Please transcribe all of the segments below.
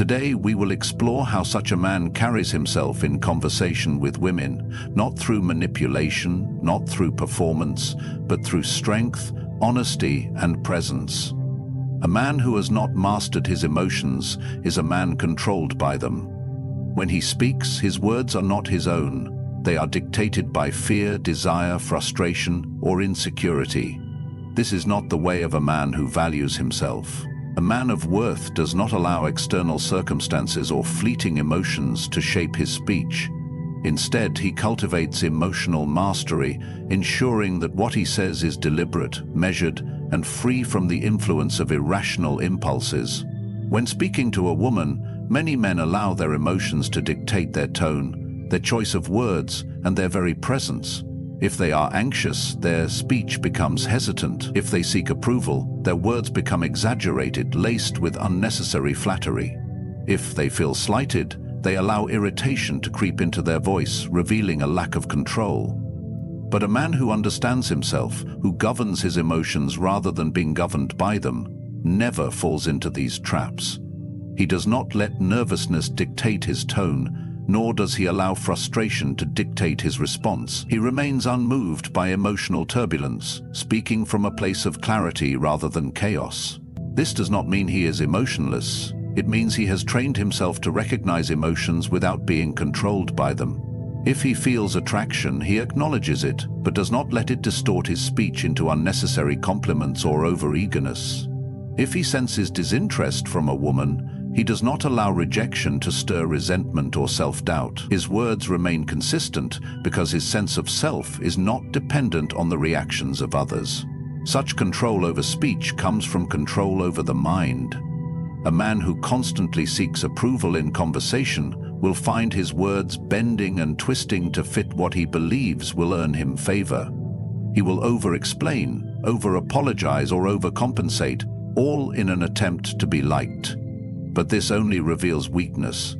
Today we will explore how such a man carries himself in conversation with women, not through manipulation, not through performance, but through strength, honesty, and presence. A man who has not mastered his emotions is a man controlled by them. When he speaks, his words are not his own. They are dictated by fear, desire, frustration, or insecurity. This is not the way of a man who values himself. A man of worth does not allow external circumstances or fleeting emotions to shape his speech. Instead, he cultivates emotional mastery, ensuring that what he says is deliberate, measured, and free from the influence of irrational impulses. When speaking to a woman, many men allow their emotions to dictate their tone, their choice of words, and their very presence. If they are anxious, their speech becomes hesitant. If they seek approval, their words become exaggerated, laced with unnecessary flattery. If they feel slighted, they allow irritation to creep into their voice, revealing a lack of control. But a man who understands himself, who governs his emotions rather than being governed by them, never falls into these traps. He does not let nervousness dictate his tone, nor does he allow frustration to dictate his response. He remains unmoved by emotional turbulence, speaking from a place of clarity rather than chaos. This does not mean he is emotionless. It means he has trained himself to recognize emotions without being controlled by them. If he feels attraction, he acknowledges it, but does not let it distort his speech into unnecessary compliments or over-eagerness. If he senses disinterest from a woman, he does not allow rejection to stir resentment or self-doubt. His words remain consistent because his sense of self is not dependent on the reactions of others. Such control over speech comes from control over the mind. A man who constantly seeks approval in conversation will find his words bending and twisting to fit what he believes will earn him favor. He will over-explain, over-apologize, or overcompensate, all in an attempt to be liked. But this only reveals weakness,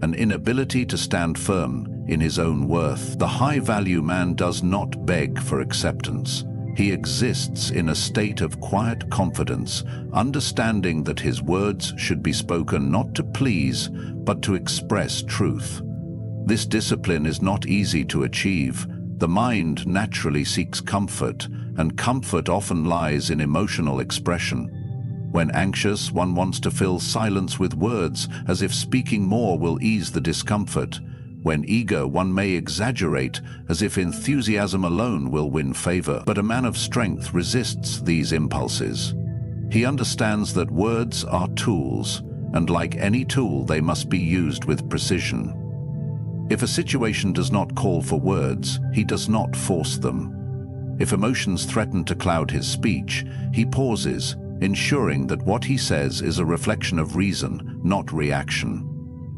an inability to stand firm in his own worth. The high-value man does not beg for acceptance. He exists in a state of quiet confidence, understanding that his words should be spoken not to please, but to express truth. This discipline is not easy to achieve. The mind naturally seeks comfort, and comfort often lies in emotional expression. When anxious, one wants to fill silence with words, as if speaking more will ease the discomfort. When eager, one may exaggerate, as if enthusiasm alone will win favor. But a man of strength resists these impulses. He understands that words are tools, and like any tool, they must be used with precision. If a situation does not call for words, he does not force them. If emotions threaten to cloud his speech, he pauses, ensuring that what he says is a reflection of reason, not reaction.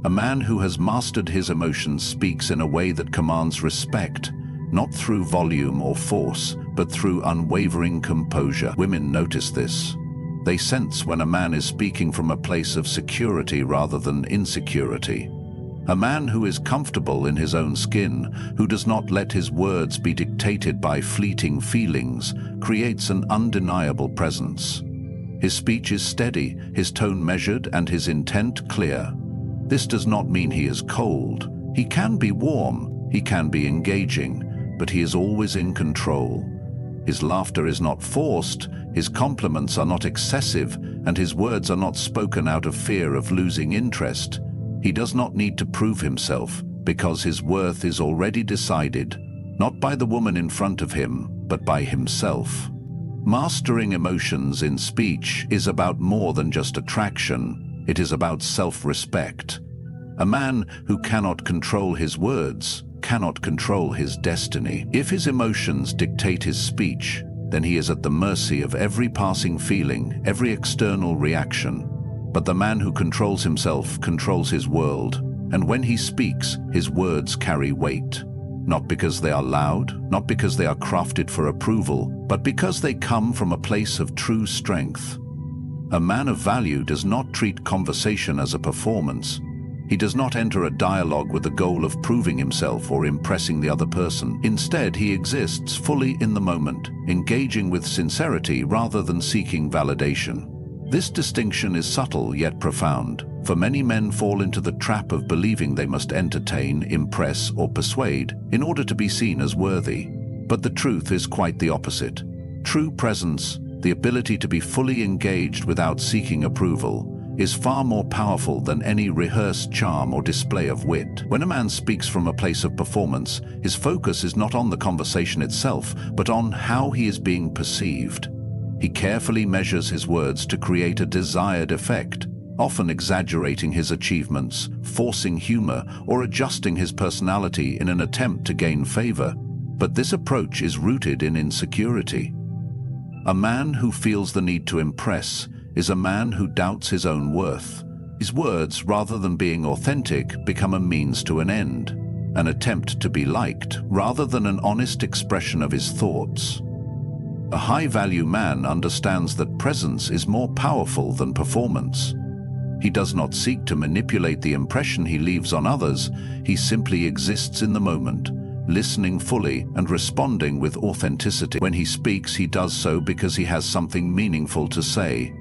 A man who has mastered his emotions speaks in a way that commands respect, not through volume or force, but through unwavering composure. Women notice this. They sense when a man is speaking from a place of security rather than insecurity. A man who is comfortable in his own skin, who does not let his words be dictated by fleeting feelings, creates an undeniable presence. His speech is steady, his tone measured, and his intent clear. This does not mean he is cold. He can be warm, he can be engaging, but he is always in control. His laughter is not forced, his compliments are not excessive, and his words are not spoken out of fear of losing interest. He does not need to prove himself, because his worth is already decided, not by the woman in front of him, but by himself. Mastering emotions in speech is about more than just attraction. It is about self-respect. A man who cannot control his words cannot control his destiny. If his emotions dictate his speech, then he is at the mercy of every passing feeling, every external reaction. But the man who controls himself controls his world, and when he speaks, his words carry weight. Not because they are loud, not because they are crafted for approval, but because they come from a place of true strength. A man of value does not treat conversation as a performance. He does not enter a dialogue with the goal of proving himself or impressing the other person. Instead, he exists fully in the moment, engaging with sincerity rather than seeking validation. This distinction is subtle yet profound. For many men fall into the trap of believing they must entertain, impress, or persuade in order to be seen as worthy. But the truth is quite the opposite. True presence, the ability to be fully engaged without seeking approval, is far more powerful than any rehearsed charm or display of wit. When a man speaks from a place of performance, his focus is not on the conversation itself, but on how he is being perceived. He carefully measures his words to create a desired effect, often exaggerating his achievements, forcing humor, or adjusting his personality in an attempt to gain favor. But this approach is rooted in insecurity. A man who feels the need to impress is a man who doubts his own worth. His words, rather than being authentic, become a means to an end, an attempt to be liked, rather than an honest expression of his thoughts. A high-value man understands that presence is more powerful than performance. He does not seek to manipulate the impression he leaves on others. He simply exists in the moment, listening fully and responding with authenticity. When he speaks, he does so because he has something meaningful to say,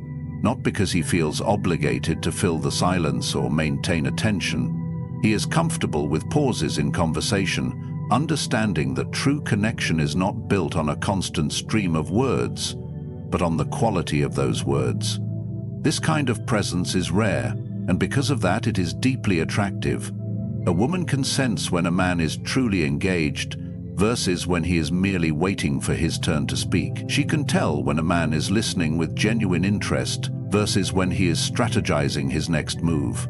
not because he feels obligated to fill the silence or maintain attention. He is comfortable with pauses in conversation, understanding that true connection is not built on a constant stream of words, but on the quality of those words. This kind of presence is rare, and because of that it is deeply attractive. A woman can sense when a man is truly engaged versus when he is merely waiting for his turn to speak. She can tell when a man is listening with genuine interest versus when he is strategizing his next move.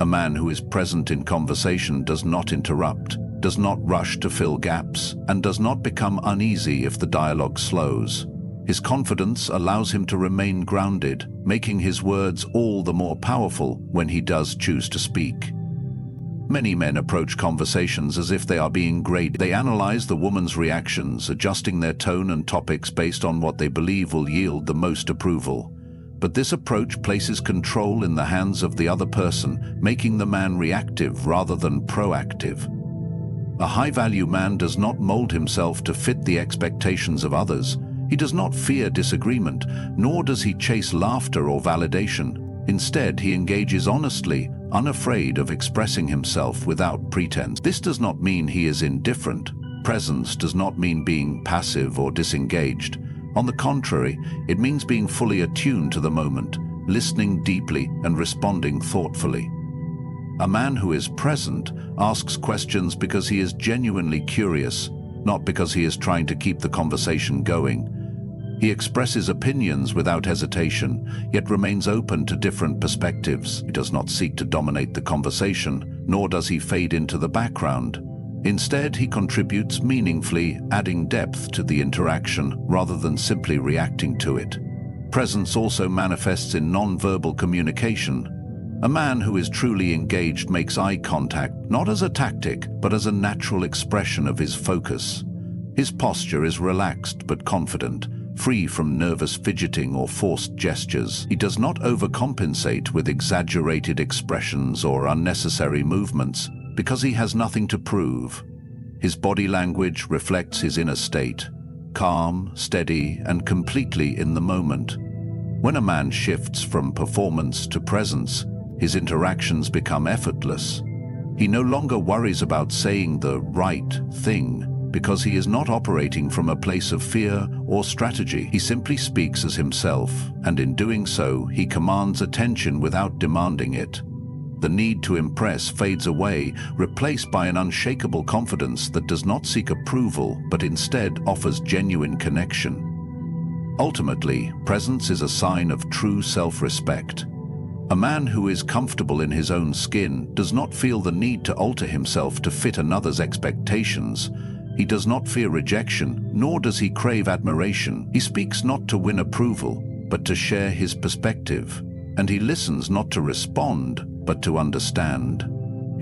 A man who is present in conversation does not interrupt, does not rush to fill gaps, and does not become uneasy if the dialogue slows. His confidence allows him to remain grounded, making his words all the more powerful when he does choose to speak. Many men approach conversations as if they are being graded. They analyze the woman's reactions, adjusting their tone and topics based on what they believe will yield the most approval. But this approach places control in the hands of the other person, making the man reactive rather than proactive. A high-value man does not mold himself to fit the expectations of others. He does not fear disagreement, nor does he chase laughter or validation. Instead, he engages honestly, unafraid of expressing himself without pretense. This does not mean he is indifferent. Presence does not mean being passive or disengaged. On the contrary, it means being fully attuned to the moment, listening deeply and responding thoughtfully. A man who is present asks questions because he is genuinely curious, not because he is trying to keep the conversation going. He expresses opinions without hesitation, yet remains open to different perspectives. He does not seek to dominate the conversation, nor does he fade into the background. Instead, he contributes meaningfully, adding depth to the interaction rather than simply reacting to it. Presence also manifests in non-verbal communication. A man who is truly engaged makes eye contact, not as a tactic, but as a natural expression of his focus. His posture is relaxed but confident, free from nervous fidgeting or forced gestures. He does not overcompensate with exaggerated expressions or unnecessary movements because he has nothing to prove. His body language reflects his inner state, calm, steady, and completely in the moment. When a man shifts from performance to presence, his interactions become effortless. He no longer worries about saying the right thing, because he is not operating from a place of fear or strategy. He simply speaks as himself, and in doing so, he commands attention without demanding it. The need to impress fades away, replaced by an unshakable confidence that does not seek approval, but instead offers genuine connection. Ultimately, presence is a sign of true self-respect. A man who is comfortable in his own skin does not feel the need to alter himself to fit another's expectations. He does not fear rejection, nor does he crave admiration. He speaks not to win approval, but to share his perspective. And he listens not to respond, but to understand.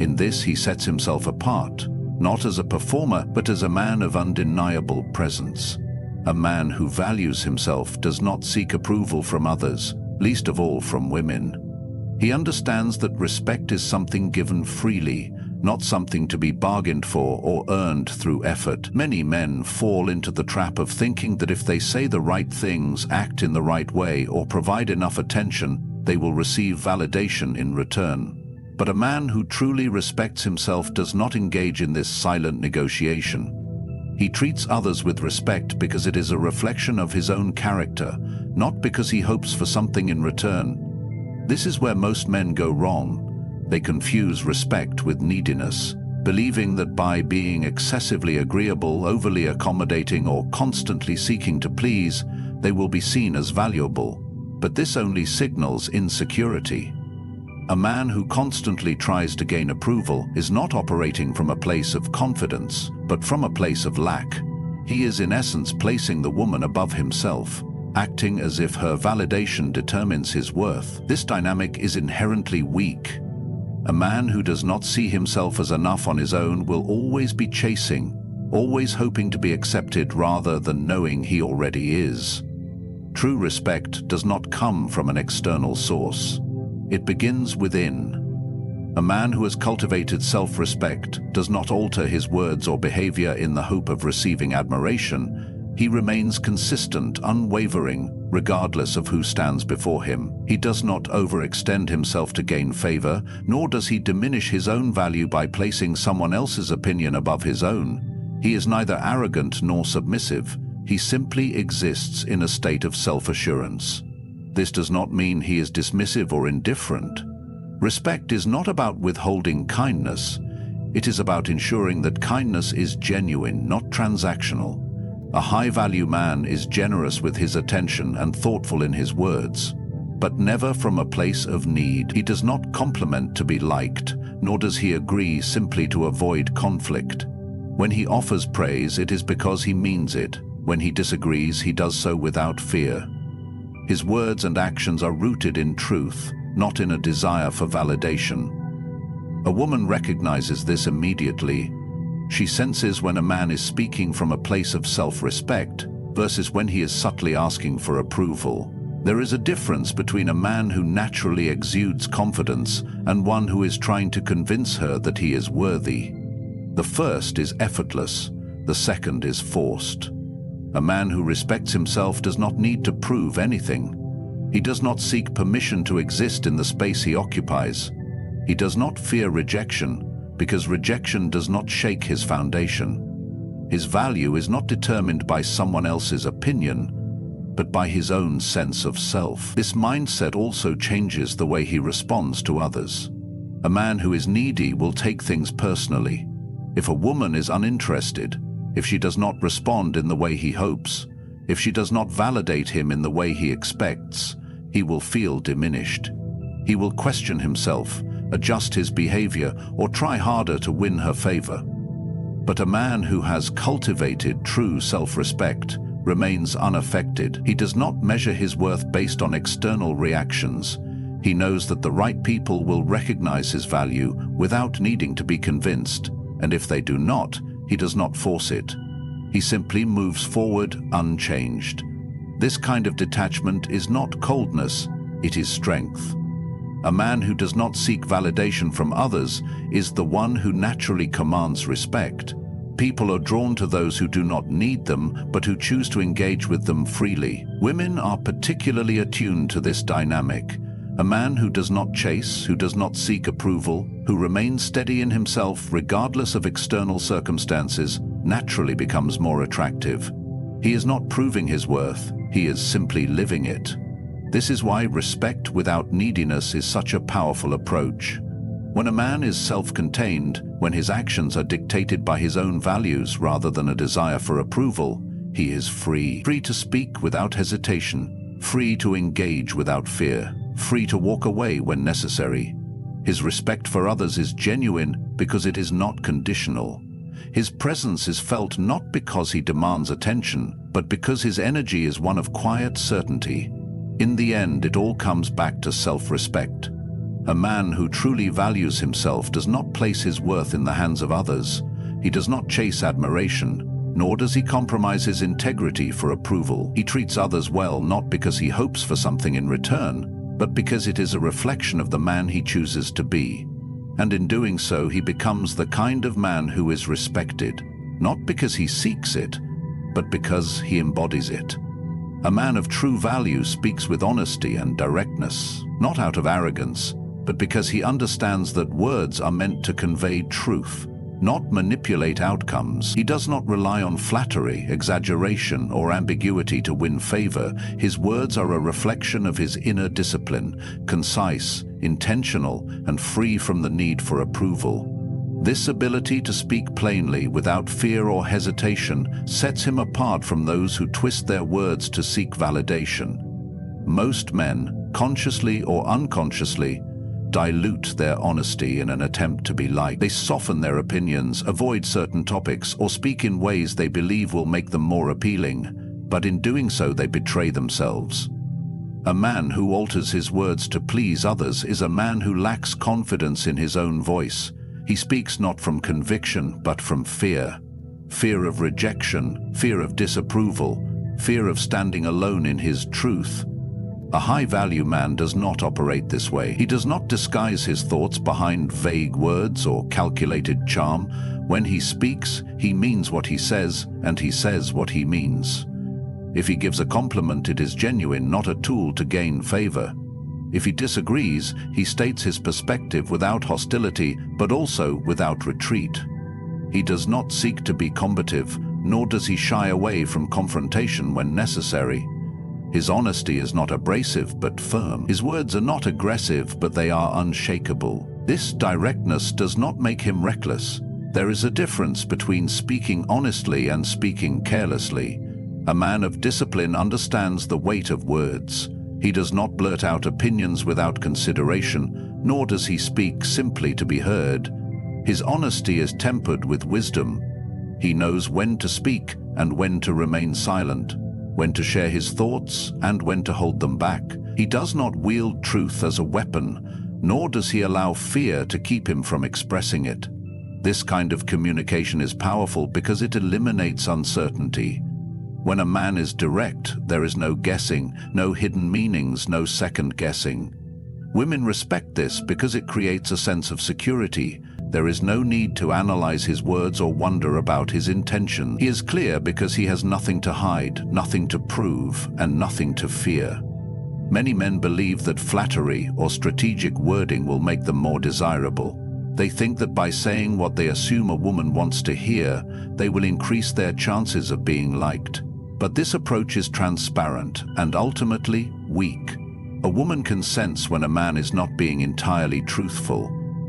In this he sets himself apart, not as a performer, but as a man of undeniable presence. A man who values himself does not seek approval from others, least of all from women. He understands that respect is something given freely, not something to be bargained for or earned through effort. Many men fall into the trap of thinking that if they say the right things, act in the right way, or provide enough attention, they will receive validation in return. But a man who truly respects himself does not engage in this silent negotiation. He treats others with respect because it is a reflection of his own character, not because he hopes for something in return. This is where most men go wrong. They confuse respect with neediness, believing that by being excessively agreeable, overly accommodating, or constantly seeking to please, they will be seen as valuable. But this only signals insecurity. A man who constantly tries to gain approval is not operating from a place of confidence, but from a place of lack. He is in essence placing the woman above himself, acting as if her validation determines his worth. This dynamic is inherently weak. A man who does not see himself as enough on his own will always be chasing, always hoping to be accepted rather than knowing he already is. True respect does not come from an external source. It begins within. A man who has cultivated self-respect does not alter his words or behavior in the hope of receiving admiration. He remains consistent, unwavering, regardless of who stands before him. He does not overextend himself to gain favor, nor does he diminish his own value by placing someone else's opinion above his own. He is neither arrogant nor submissive. He simply exists in a state of self-assurance. This does not mean he is dismissive or indifferent. Respect is not about withholding kindness. It is about ensuring that kindness is genuine, not transactional. A high-value man is generous with his attention and thoughtful in his words, but never from a place of need. He does not compliment to be liked, nor does he agree simply to avoid conflict. When he offers praise, it is because he means it. When he disagrees, he does so without fear. His words and actions are rooted in truth, not in a desire for validation. A woman recognizes this immediately. She senses when a man is speaking from a place of self-respect versus when he is subtly asking for approval. There is a difference between a man who naturally exudes confidence and one who is trying to convince her that he is worthy. The first is effortless, the second is forced. A man who respects himself does not need to prove anything. He does not seek permission to exist in the space he occupies. He does not fear rejection, because rejection does not shake his foundation. His value is not determined by someone else's opinion, but by his own sense of self. This mindset also changes the way he responds to others. A man who is needy will take things personally. If a woman is uninterested, if she does not respond in the way he hopes, if she does not validate him in the way he expects, he will feel diminished. He will question himself, adjust his behavior, or try harder to win her favor. But a man who has cultivated true self-respect remains unaffected. He does not measure his worth based on external reactions. He knows that the right people will recognize his value without needing to be convinced, and if they do not, he does not force it. He simply moves forward unchanged. This kind of detachment is not coldness, it is strength. A man who does not seek validation from others is the one who naturally commands respect. People are drawn to those who do not need them, but who choose to engage with them freely. Women are particularly attuned to this dynamic. A man who does not chase, who does not seek approval, who remains steady in himself regardless of external circumstances, naturally becomes more attractive. He is not proving his worth, he is simply living it. This is why respect without neediness is such a powerful approach. When a man is self-contained, when his actions are dictated by his own values rather than a desire for approval, he is free. Free to speak without hesitation, free to engage without fear, free to walk away when necessary. His respect for others is genuine because it is not conditional. His presence is felt not because he demands attention, but because his energy is one of quiet certainty. In the end, it all comes back to self-respect. A man who truly values himself does not place his worth in the hands of others. He does not chase admiration, nor does he compromise his integrity for approval. He treats others well not because he hopes for something in return, but because it is a reflection of the man he chooses to be. And in doing so, he becomes the kind of man who is respected, not because he seeks it, but because he embodies it. A man of true value speaks with honesty and directness, not out of arrogance, but because he understands that words are meant to convey truth, not manipulate outcomes. He does not rely on flattery, exaggeration, or ambiguity to win favor. His words are a reflection of his inner discipline, concise, intentional, and free from the need for approval. This ability to speak plainly without fear or hesitation sets him apart from those who twist their words to seek validation. Most men, consciously or unconsciously, dilute their honesty in an attempt to be liked. They soften their opinions, avoid certain topics, or speak in ways they believe will make them more appealing, but in doing so they betray themselves. A man who alters his words to please others is a man who lacks confidence in his own voice. He speaks not from conviction, but from fear. Fear of rejection, fear of disapproval, fear of standing alone in his truth. A high-value man does not operate this way. He does not disguise his thoughts behind vague words or calculated charm. When he speaks, he means what he says, and he says what he means. If he gives a compliment, it is genuine, not a tool to gain favor. If he disagrees, he states his perspective without hostility, but also without retreat. He does not seek to be combative, nor does he shy away from confrontation when necessary. His honesty is not abrasive, but firm. His words are not aggressive, but they are unshakable. This directness does not make him reckless. There is a difference between speaking honestly and speaking carelessly. A man of discipline understands the weight of words. He does not blurt out opinions without consideration, nor does he speak simply to be heard. His honesty is tempered with wisdom. He knows when to speak and when to remain silent, when to share his thoughts and when to hold them back. He does not wield truth as a weapon, nor does he allow fear to keep him from expressing it. This kind of communication is powerful because it eliminates uncertainty. When a man is direct, there is no guessing, no hidden meanings, no second guessing. Women respect this because it creates a sense of security. There is no need to analyze his words or wonder about his intention. He is clear because he has nothing to hide, nothing to prove, and nothing to fear. Many men believe that flattery or strategic wording will make them more desirable. They think that by saying what they assume a woman wants to hear, they will increase their chances of being liked. But this approach is transparent and ultimately weak. A woman can sense when a man is not being entirely truthful,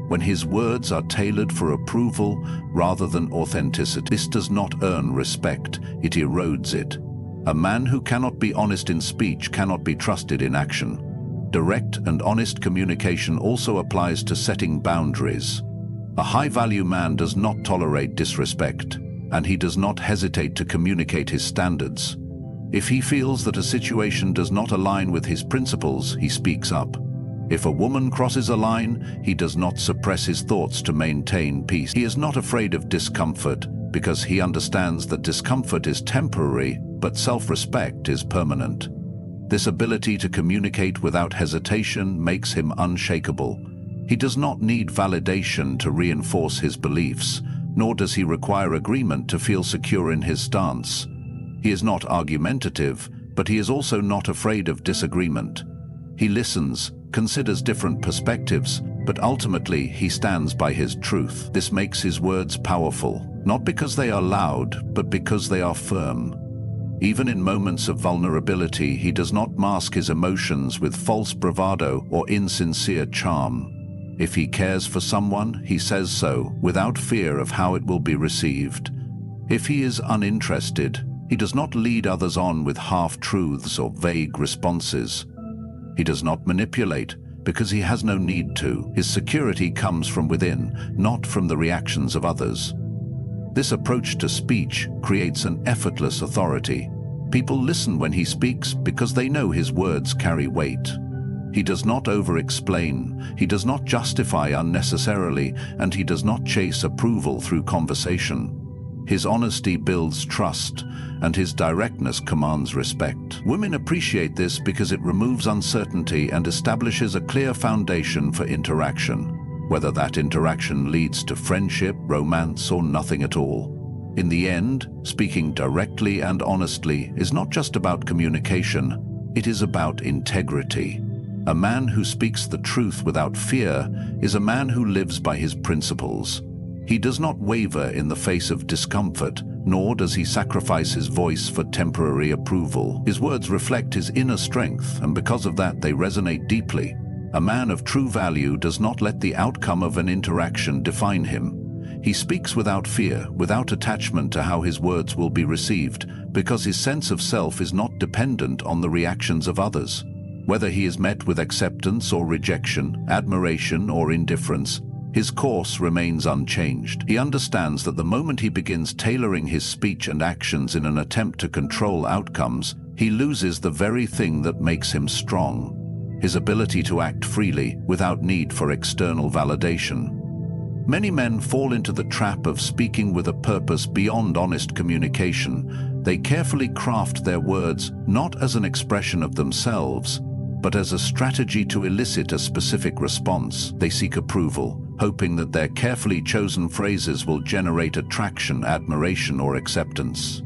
when his words are tailored for approval rather than authenticity. This does not earn respect, it erodes it. A man who cannot be honest in speech cannot be trusted in action. Direct and honest communication also applies to setting boundaries. A high-value man does not tolerate disrespect, and he does not hesitate to communicate his standards. If he feels that a situation does not align with his principles, he speaks up. If a woman crosses a line, he does not suppress his thoughts to maintain peace. He is not afraid of discomfort because he understands that discomfort is temporary, but self-respect is permanent. This ability to communicate without hesitation makes him unshakable. He does not need validation to reinforce his beliefs, nor does he require agreement to feel secure in his stance. He is not argumentative, but he is also not afraid of disagreement. He listens, considers different perspectives, but ultimately he stands by his truth. This makes his words powerful, not because they are loud, but because they are firm. Even in moments of vulnerability, he does not mask his emotions with false bravado or insincere charm. If he cares for someone, he says so, without fear of how it will be received. If he is uninterested, he does not lead others on with half-truths or vague responses. He does not manipulate, because he has no need to. His security comes from within, not from the reactions of others. This approach to speech creates an effortless authority. People listen when he speaks because they know his words carry weight. He does not over-explain, he does not justify unnecessarily, and he does not chase approval through conversation. His honesty builds trust, and his directness commands respect. Women appreciate this because it removes uncertainty and establishes a clear foundation for interaction, whether that interaction leads to friendship, romance, or nothing at all. In the end, speaking directly and honestly is not just about communication, it is about integrity. A man who speaks the truth without fear is a man who lives by his principles. He does not waver in the face of discomfort, nor does he sacrifice his voice for temporary approval. His words reflect his inner strength, and because of that they resonate deeply. A man of true value does not let the outcome of an interaction define him. He speaks without fear, without attachment to how his words will be received, because his sense of self is not dependent on the reactions of others. Whether he is met with acceptance or rejection, admiration or indifference, his course remains unchanged. He understands that the moment he begins tailoring his speech and actions in an attempt to control outcomes, he loses the very thing that makes him strong: his ability to act freely without need for external validation. Many men fall into the trap of speaking with a purpose beyond honest communication. They carefully craft their words not as an expression of themselves, but as a strategy to elicit a specific response. They seek approval, hoping that their carefully chosen phrases will generate attraction, admiration, or acceptance.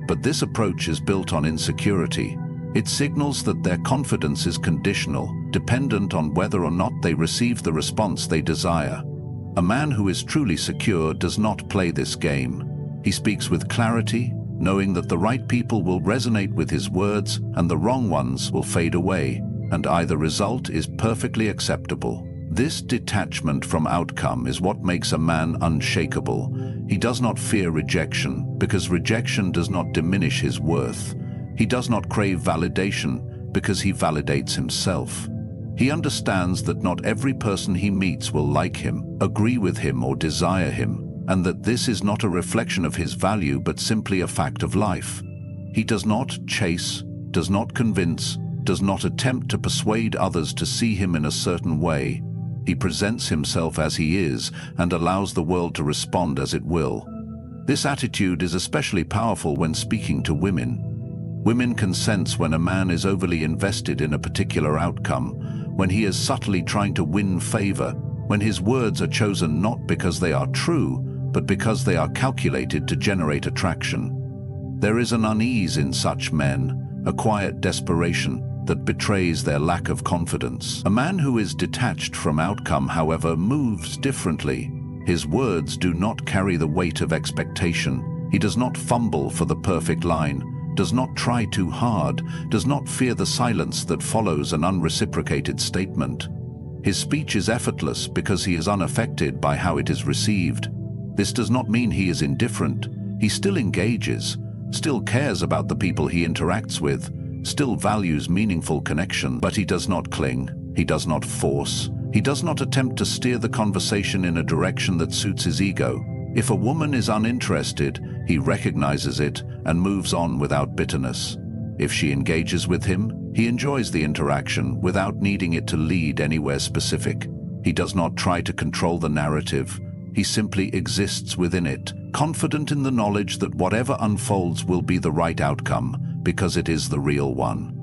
But this approach is built on insecurity. It signals that their confidence is conditional, dependent on whether or not they receive the response they desire. A man who is truly secure does not play this game. He speaks with clarity, knowing that the right people will resonate with his words and the wrong ones will fade away, and either result is perfectly acceptable. This detachment from outcome is what makes a man unshakable. He does not fear rejection, because rejection does not diminish his worth. He does not crave validation, because he validates himself. He understands that not every person he meets will like him, agree with him, or desire him, and that this is not a reflection of his value but simply a fact of life. He does not chase, does not convince, does not attempt to persuade others to see him in a certain way. He presents himself as he is and allows the world to respond as it will. This attitude is especially powerful when speaking to women. Women can sense when a man is overly invested in a particular outcome, when he is subtly trying to win favor, when his words are chosen not because they are true, but because they are calculated to generate attraction. There is an unease in such men, a quiet desperation that betrays their lack of confidence. A man who is detached from outcome, however, moves differently. His words do not carry the weight of expectation. He does not fumble for the perfect line, does not try too hard, does not fear the silence that follows an unreciprocated statement. His speech is effortless because he is unaffected by how it is received. This does not mean he is indifferent. He still engages, still cares about the people he interacts with, still values meaningful connection, but he does not cling, he does not force, he does not attempt to steer the conversation in a direction that suits his ego. If a woman is uninterested, he recognizes it and moves on without bitterness. If she engages with him, he enjoys the interaction without needing it to lead anywhere specific. He does not try to control the narrative. He simply exists within it, confident in the knowledge that whatever unfolds will be the right outcome, because it is the real one.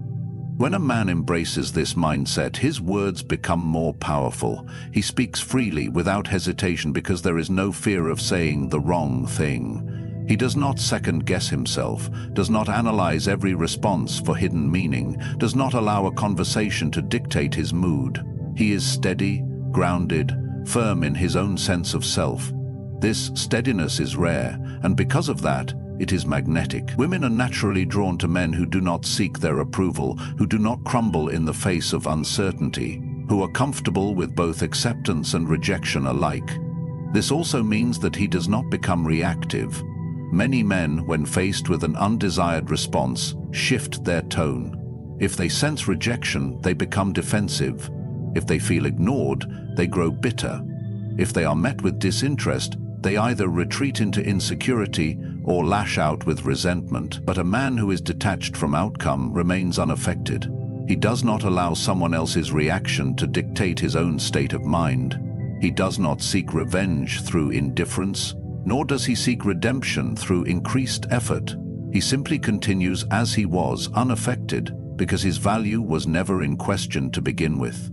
When a man embraces this mindset, his words become more powerful. He speaks freely without hesitation because there is no fear of saying the wrong thing. He does not second-guess himself, does not analyze every response for hidden meaning, does not allow a conversation to dictate his mood. He is steady, grounded, firm in his own sense of self. This steadiness is rare, and because of that, it is magnetic. Women are naturally drawn to men who do not seek their approval, who do not crumble in the face of uncertainty, who are comfortable with both acceptance and rejection alike. This also means that he does not become reactive. Many men, when faced with an undesired response, shift their tone. If they sense rejection, they become defensive. If they feel ignored, they grow bitter. If they are met with disinterest, they either retreat into insecurity or lash out with resentment. But a man who is detached from outcome remains unaffected. He does not allow someone else's reaction to dictate his own state of mind. He does not seek revenge through indifference, nor does he seek redemption through increased effort. He simply continues as he was, unaffected, because his value was never in question to begin with.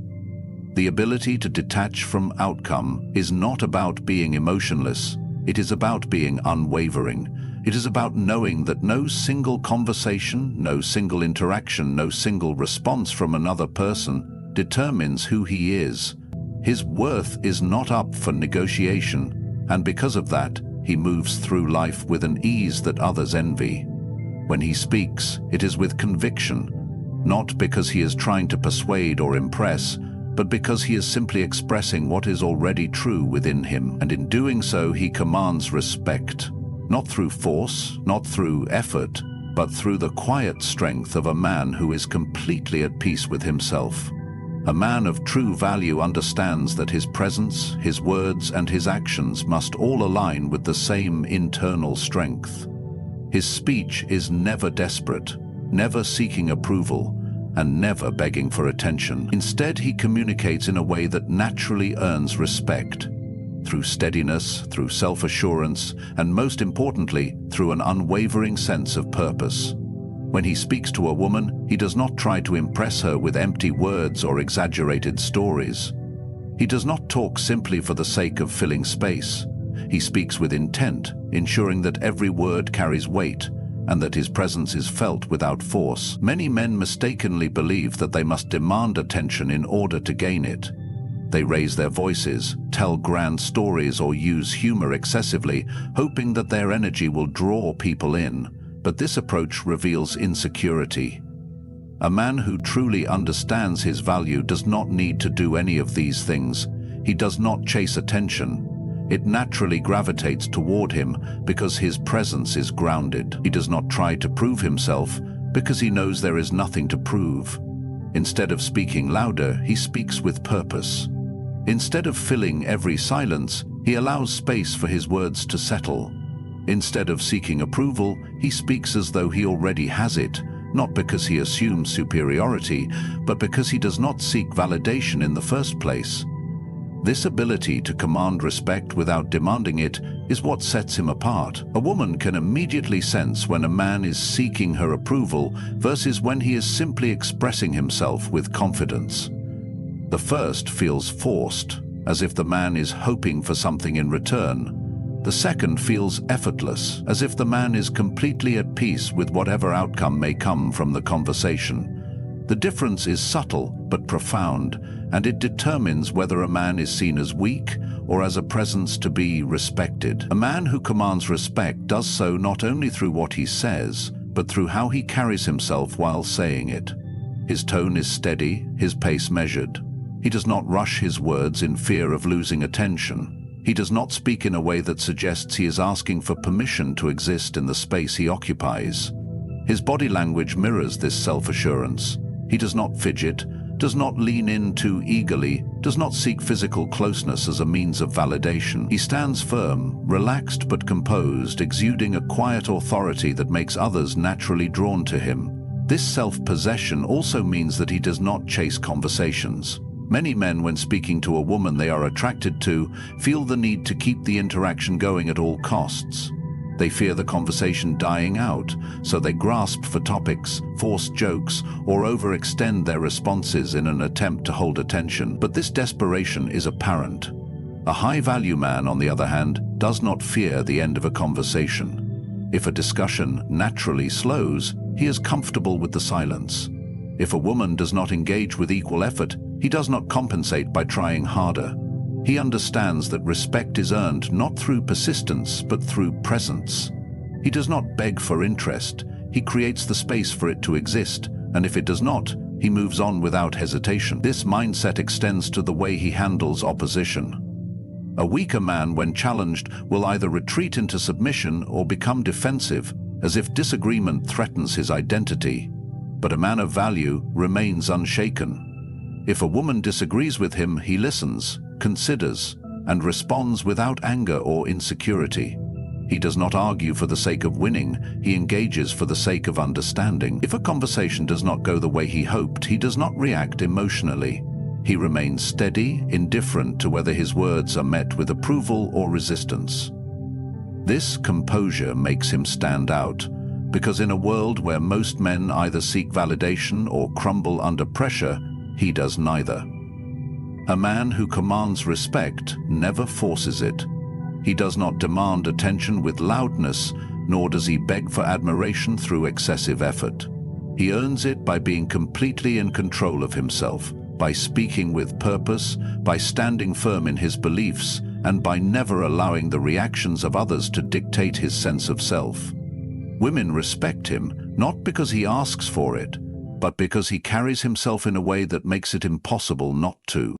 The ability to detach from outcome is not about being emotionless. It is about being unwavering. It is about knowing that no single conversation, no single interaction, no single response from another person determines who he is. His worth is not up for negotiation, and because of that, he moves through life with an ease that others envy. When he speaks, it is with conviction, not because he is trying to persuade or impress, but because he is simply expressing what is already true within him, and in doing so he commands respect, not through force, not through effort, but through the quiet strength of a man who is completely at peace with himself. A man of true value understands that his presence, his words, and his actions must all align with the same internal strength. His speech is never desperate, never seeking approval, and never begging for attention. Instead, he communicates in a way that naturally earns respect, through steadiness, through self-assurance, and most importantly, through an unwavering sense of purpose. When he speaks to a woman, he does not try to impress her with empty words or exaggerated stories. He does not talk simply for the sake of filling space. He speaks with intent, ensuring that every word carries weight, and that his presence is felt without force. Many men mistakenly believe that they must demand attention in order to gain it. They raise their voices, tell grand stories, or use humor excessively, hoping that their energy will draw people in. But this approach reveals insecurity. A man who truly understands his value does not need to do any of these things. He does not chase attention. It naturally gravitates toward him because his presence is grounded. He does not try to prove himself because he knows there is nothing to prove. Instead of speaking louder, he speaks with purpose. Instead of filling every silence, he allows space for his words to settle. Instead of seeking approval, he speaks as though he already has it, not because he assumes superiority, but because he does not seek validation in the first place. This ability to command respect without demanding it is what sets him apart. A woman can immediately sense when a man is seeking her approval versus when he is simply expressing himself with confidence. The first feels forced, as if the man is hoping for something in return. The second feels effortless, as if the man is completely at peace with whatever outcome may come from the conversation. The difference is subtle but profound, and it determines whether a man is seen as weak or as a presence to be respected. A man who commands respect does so not only through what he says, but through how he carries himself while saying it. His tone is steady, his pace measured. He does not rush his words in fear of losing attention. He does not speak in a way that suggests he is asking for permission to exist in the space he occupies. His body language mirrors this self-assurance. He does not fidget, does not lean in too eagerly, does not seek physical closeness as a means of validation. He stands firm, relaxed but composed, exuding a quiet authority that makes others naturally drawn to him. This self-possession also means that he does not chase conversations. Many men, when speaking to a woman they are attracted to, feel the need to keep the interaction going at all costs. They fear the conversation dying out, so they grasp for topics, force jokes, or overextend their responses in an attempt to hold attention. But this desperation is apparent. A high-value man, on the other hand, does not fear the end of a conversation. If a discussion naturally slows, he is comfortable with the silence. If a woman does not engage with equal effort, he does not compensate by trying harder. He understands that respect is earned not through persistence, but through presence. He does not beg for interest. He creates the space for it to exist, and if it does not, he moves on without hesitation. This mindset extends to the way he handles opposition. A weaker man, when challenged, will either retreat into submission or become defensive, as if disagreement threatens his identity. But a man of value remains unshaken. If a woman disagrees with him, he listens, considers, and responds without anger or insecurity. He does not argue for the sake of winning, he engages for the sake of understanding. If a conversation does not go the way he hoped, he does not react emotionally. He remains steady, indifferent to whether his words are met with approval or resistance. This composure makes him stand out, because in a world where most men either seek validation or crumble under pressure, he does neither. A man who commands respect never forces it. He does not demand attention with loudness, nor does he beg for admiration through excessive effort. He earns it by being completely in control of himself, by speaking with purpose, by standing firm in his beliefs, and by never allowing the reactions of others to dictate his sense of self. Women respect him, not because he asks for it, but because he carries himself in a way that makes it impossible not to.